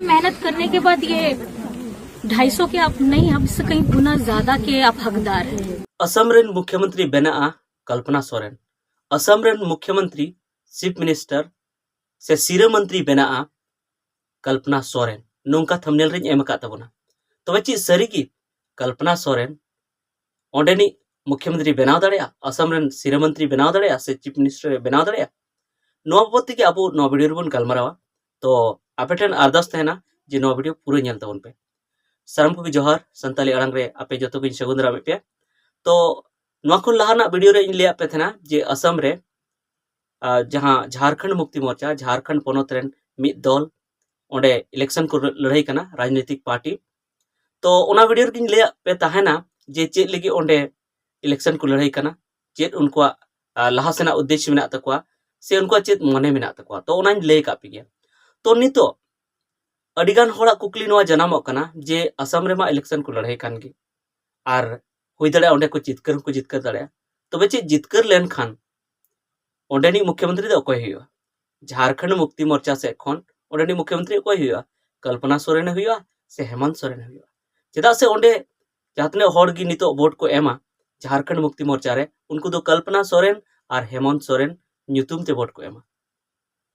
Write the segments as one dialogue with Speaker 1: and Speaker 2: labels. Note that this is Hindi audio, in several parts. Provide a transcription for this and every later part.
Speaker 1: मेहनत करने के बाद ये 250 के आप नहीं, हम इससे कहीं गुना ज्यादा के आप हकदार हैं।
Speaker 2: असम रेन मुख्यमंत्री बना कल्पना सोरेन, असम रेन मुख्यमंत्री चीफ मिनिस्टर से सिरा मंत्री बना कल्पना सोरेन नौका थंबनेल रेन एम अकाद ताबोना। तबे ची सारीगी कल्पना सोरेन ओंडेनी मुख्यमंत्री बनाव दाड़ेया, असम रेन सिरा मंत्री बनाव दाड़ेया से चीफ मिनिस्टर बनाव दाड़ेया। नोआ बाबत तेगे आबो नोआ वीडियो रेबन गलमारावा। तो आपे ठेन अरदास तहेना जे नोआ वीडियो पूरा नेल ताबोन पे। साराम को जोहार, संताली अड़ांग रे आपे जतो को सगुन दाराम पे। तो नोआ खन लाहाना वीडियो रे इन लिया पे थेना जे असम रे जहां झारखंड मुक्ति मोर्चा झारखंड पोनोत रेन मिद दल ओंडे इलेक्शन को लड़ाई कना राजनीतिक पार्टी। तो ओना वीडियो रे लिया पे ताहेना जे चेद लगी ओंडे इलेक्शन को लड़ाई कना, चेद उनको लाहा सेना उद्देश्य मेना तकवा से उनको चेद मने मेना तकवा। तो ओनाइन लay का पे गया। तो नितो अडिगान होड़ा कुकली नोआ जनामोग कना जे असम रेमा इलेक्शन को लड़ाई कान गी आर हुई दाड़े ओंडे को जितकर दाड़े। तबे चे जितकर लेन खान ओंडेनी मुख्यमंत्री दो अकोय हुआ झारखंड मुक्ति मोर्चा से खन ओंडेनी मुख्यमंत्री अकोय हुआ कल्पना सोरेन हुआ से हेमंत सोरेन हुआ। चेदा से ओंडे जातने होड़ गी नितो वोट को एमा झारखंड मुक्ति मोर्चा रे उनको दो कल्पना सोरेन और हेमंत सोरेन ᱧᱩᱛᱩᱢ ते वोट को एमा।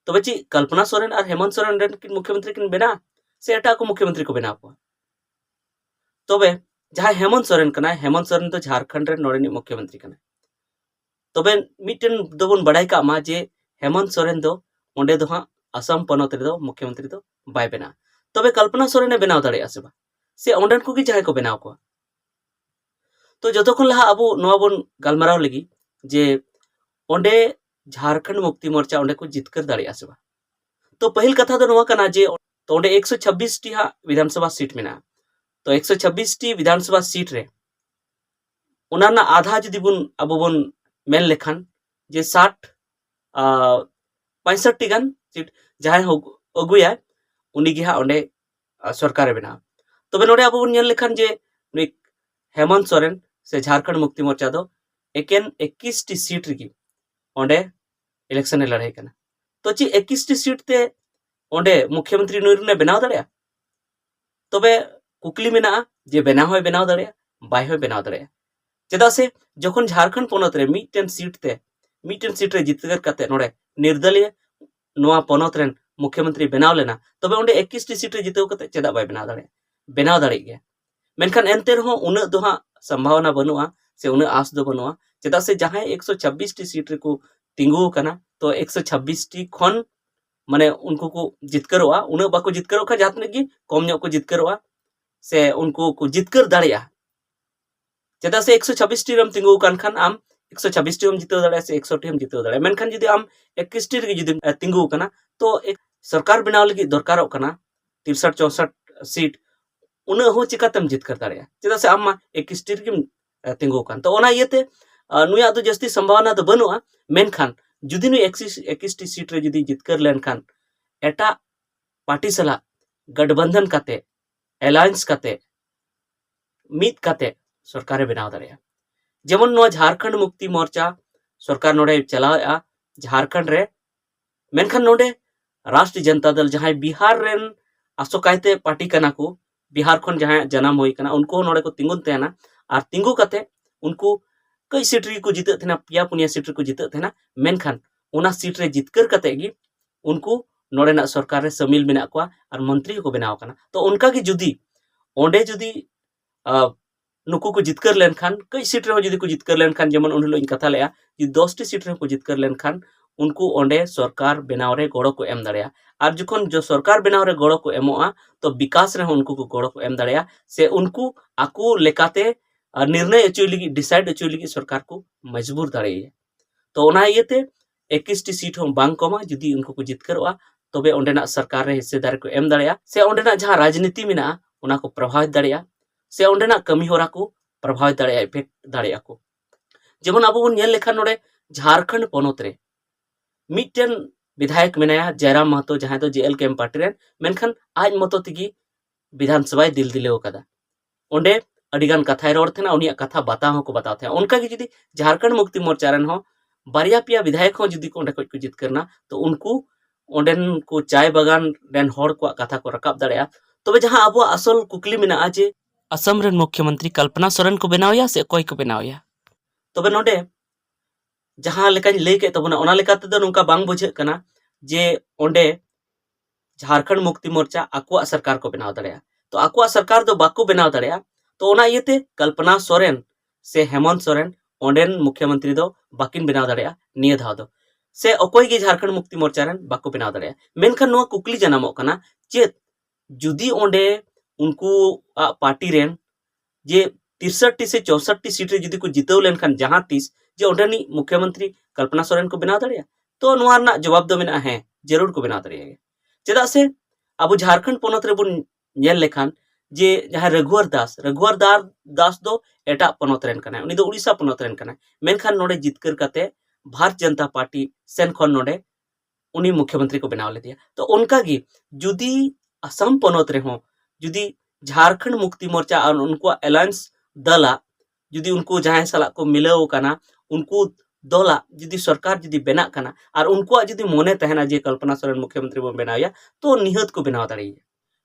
Speaker 2: तबे ची कल्पना सोरेन और हेमंत सोरेन रेन किन मुख्यमंत्री किन बेना से एटा को मुख्यमंत्री को बना को। तबे जहां हेमंत सोरेन कना, हेमंत सोरेन तो झारखंड रे नोरेनी मुख्यमंत्री कना। तबे मिटन दोबन बड़ाई का मा जे हेमंत सोरेन दो ओंडे दो हां असम पनोत रे दो मुख्यमंत्री दो बाय बेना। तबे कल्पना सोरेन ने बनाव दाड़े आसे बा से ओंडन को की जहां को बनाव को। तो जतो खन लहा अबो नोआ बन गलमाराव लगी जे ओंडे झारखंड मुक्ति मोर्चा ओंडे को जितकर दाड़े आसे बा। तो पहिल कथा दो नोआ कना जे तो ओंडे 126 टी हा विधानसभा सीट मेना। तो 126 टी विधानसभा सीट रे उनाना आधा जदि बुन अबो बन मेन लेखान जे 65 टी गान सीट जहां अगुया उनी गे हा ओंडे सरकार बना। तबे नोडे अबो बन नेल लेखान जे हेमंत सोरेन से झारखंड मुक्ति मोर्चा दो एकेन 21 टी सीट री ओंडे इलेक्शन ने लड़ाई कना। तो ची 21 टी सीट ते ओंडे मुख्यमंत्री नुर ने बनाव दाड़ेया। तबे कुकली मेना जे बनाव होय बनाव दाड़ेया बाय होय बनाव दाड़ेया। चेदा से जखन झारखंड पोनोत रे मिटन सीट रे जितकर कते नोडे निर्दलीय नोआ पोनोत रेन मुख्यमंत्री बनाव लेना। तबे ओंडे 21 टी सीट रे जितव कते चेदा बाय बनाव दाड़ेया, बनाव दाड़े गया। मेनखान एनते रहो उना दो हां संभावना बनुआ से उना आस दो बनुआ। चेदा से जहां 126 टी सीट रे को तिंगु कना तो 126 टी खन माने उनको को जितकरोआ उना बाको जितकरो खा जातने की कम ᱧᱚᱜ को जितकरोआ से उनको को जितकर दाड़ेया। चेदा से 126 टी रम तिंगु कान खान आम 126 टी हम जितव दाड़े से 100 टी हम जितव दाड़े। मेनखान जदि आम 21 टी रे जदि तिंगु कना तो एक सरकार बनाव लगी दरकारों कना 63 64 सीट उना हो चिकातम जितकर दाड़ेया। चेदा से आम 21 टी रे तिंगु कान। तो ओना इयते नुया तो जस्ती संभावना तो बनुआ। मेनखान जुदी नु 21 टी सीट रे जुदी जितकर लेन खान एटा पार्टी सला गठबंधन काते एलायंस काते मित काते सरकार बनाव दाड़ेया। जेमन नो झारखंड मुक्ति मोर्चा सरकार नोडे चलावेआ झारखंड रे। मेनखान नोडे राष्ट्रीय जनता दल जहां बिहार रेन आसोकायते पार्टी कना को बिहार खन जहां जन्म होई कना उनको नोडे को तिंगुन तेना और तिंगु काते उनको कई सीट रे को जितत थेना पिया पुनिया सीट रे को जितत थेना। मेनखान उना सीट रे जितकर कते गी उनको नोडेना सरकार रे शामिल मेना को और मंत्री को बनाव कना। तो उनका की जुदी ओंडे जुदी नुकु को जितकर लेन खान कई सीट रे जुदी को जितकर लेन खान जेमन उन इन कथा लेया कि 10 टी सीट रे को जितकर लेन खान उनको ओंडे सरकार बनाव रे गड़ो को एम दाड़ेया। और जखन जो सरकार बनाव रे गड़ो को एमोआ तो विकास रे उनको को गड़ो को एम दाड़ेया से उनको आकु लेकाते निर्णय अचुय लगी डिसाइड अचुय लगी सरकार को मजबूर दाड़ेया। तो ओना इयते 21 टी सीट हम बांग कमा जुदी उनको को जितकरोआ तबे ओंडेना सरकार रे हिस्सेदार को एम दाड़ेया से ओंडेना जहां राजनीति मेना उना को प्रभावित दाड़ेया से ओंडेना कमी होरा को प्रभावित दाड़ेया इफेक्ट दाड़ेया को। जेमन अबो बन नेल लेखा नोडे झारखंड पोनोत रे मिटन विधायक मेनाया जयराम महतो जहां तो जेएल केम पार्टी रे। मेनखान आज मतो तिगी विधानसभा दिल दिलेव कदा ओंडे अडिगान कथाय रोड थेना उनिया कथा बताव को बताव थे। उनका की जुदी झारखंड मुक्ति मोर्चा रेन हो बारिया पिया विधायक हो जुदी को ओंडे को जितकरना तो उनको ओंडेन को चाय बागान रेन हॉर को कथा को रकाब दाड़ेया तबे जहां अब असल कुकली मेना जे असम रेन मुख्यमंत्री कल्पना सोरेन को बनावया से कोई को बनावया तबे नोडे जहां लेकान लई के तबना ओना लेकाते दो नुका बांग बुझे कना जे ओंडे झारखंड मुक्ति मोर्चा आकुआ सरकार को बनाव दाड़ेया तो आकुआ सरकार दो बाको बनाव दाड़ेया तो ओना इयते कल्पना सोरेन से हेमंत सोरेन ओंडेन मुख्यमंत्री दो बाकिन बनाव दाड़ेया निय धाव दो से अकोय गे झारखंड मुक्ति मोर्चा रेन बाको बनाव दाड़ेया मेनखान नुआ कुकली जनामोग कना चेत जुदी ओंडे उनको पार्टी रेन जे 63 से 64 सीट रे जुदी को जितव लेनखान जहां तीस जे ओंडेनी मुख्यमंत्री कल्पना सोरेन को बनाव दाड़ेया तो नुआ रना जवाब दो मेना है जरूर को बनाव दाड़ेया चेदा से अब झारखंड पोनत रे बुन नेल लेखान जे जहां रघुवर दास दो एटा पोनत रेन कना उनी दो उड़ीसा पोनत रेन कना मेनखान नोडे जितकर कते भारतीय जनता पार्टी सेन खन नोडे उनी मुख्यमंत्री को बनाव लेदिया तो उनका गी जुदी असम पोनत रे हो जुदी झारखंड मुक्ति मोर्चा और उनको अलायंस दला जुदी उनको जहां साला को मिलाव कना उनको दला जुदी सरकार जुदी बेना कना और उनको जुदी मोने तहना जे कल्पना सोरेन मुख्यमंत्री बन बनाया तो निहत को बनाव दाड़ेया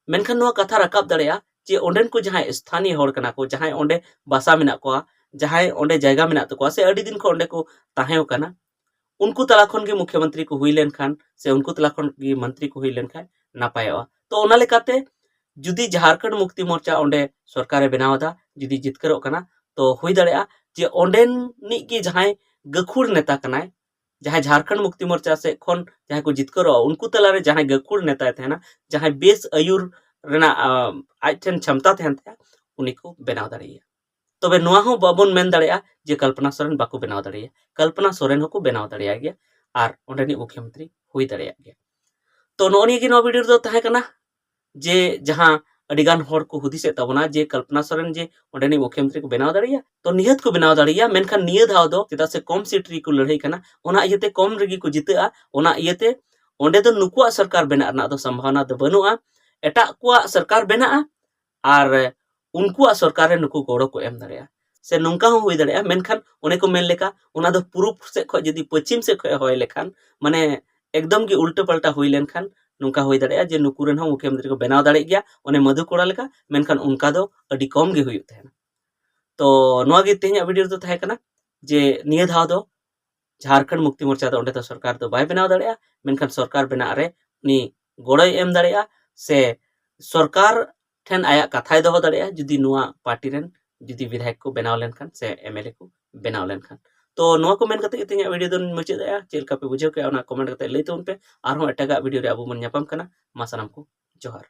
Speaker 2: मेनखान नुआ कथा रकाब दाड़ेया जे ओंडेन को जहां स्थानीय हर कना को जहां ओंडे बासा मेना को जहां ओंडे जायगा मेना तको से अडी दिन को ओंडे को ताहेव कना उनको तला खन के मुख्यमंत्री को हुई लेन खान से उनको तला खन के मंत्री को हुई लेन खान नापायवा तो ओना लेकाते जुदी झारखंड मुक्ति मोर्चा ओंडे सरकारे बनावदा जुदी जितकरो कना तो हुई दाड़ेया जे ओंडेन नि के जहां गखुड़ नेता कनाय जहां झारखंड मुक्ति मोर्चा से खन जहां को जितकरो उनको तला रे जहां गखुड़ नेता थे जहां बेस आयुर रेना आइठन क्षमता थे उनी को बनाव दाड़ेया तबे नुआ हो बाबन मेन दाड़ेया जे कल्पना सोरेन बाको बनाव दाड़ेया कल्पना सोरेन को बनाव दाड़ेया गया और ओंडेनी मुख्यमंत्री हुई दाड़ेया गया तो नोनी की नो वीडियो दो ताहे कना जे जहां अडिगान हर को हुदिसे तबना जे कल्पना सोरेन जे ओंडेनी मुख्यमंत्री को बनाव दाड़ेया तो निहत को बनाव दाड़ेया मेनखान निय धाव दो चेदा से कम सीट री को लड़ाई कना ओना इयते कम रेगी को जितेआ ओना इयते ओंडे दो नुकुआ सरकार बना रना दो संभावना दो बनुआ एटा कुआ सरकार बना और उनको सरकार नुकु गोड़ो को एम दाड़ेया से नोंका हो हुई दाड़ेया मेनखान ओने को मेन लेका ओना दो पूर्व से खो जदी पश्चिम से खो होय लेखान माने एकदम की उल्टा पलटा हुई लेनखान नोंका हुई दाड़ेया जे नुकुरेन हो मुख्यमंत्री को बनाव दाड़े गया ओने मधु कोड़ा लेका मेनखान उनका दो अडी कम गे हुई तहना तो नोआ गे तेहना वीडियो दो ताहे कना जे निय धाव दो झारखंड मुक्ति मोर्चा दो ओंडे तो सरकार दो बाय बनाव दाड़ेया मेनखान सरकार बना रे उनी गोड़ोय एम दाड़ेया से सरकार ठेन आया कथाय दो दाड़ेया जुदी नुआ पार्टी रेन जुदी विधायक को बनाव लेनखान से एमएलए को बनाव लेनखान तो नुआ को मेन कते तेहना वीडियो दो मुचादा चेलका पे बुझाव के ओना कमेंट कते लई तोन पे आरो एटागा वीडियो रे अबो मन ᱧᱟᱯᱟᱢ कना मा सानाम को जोहार।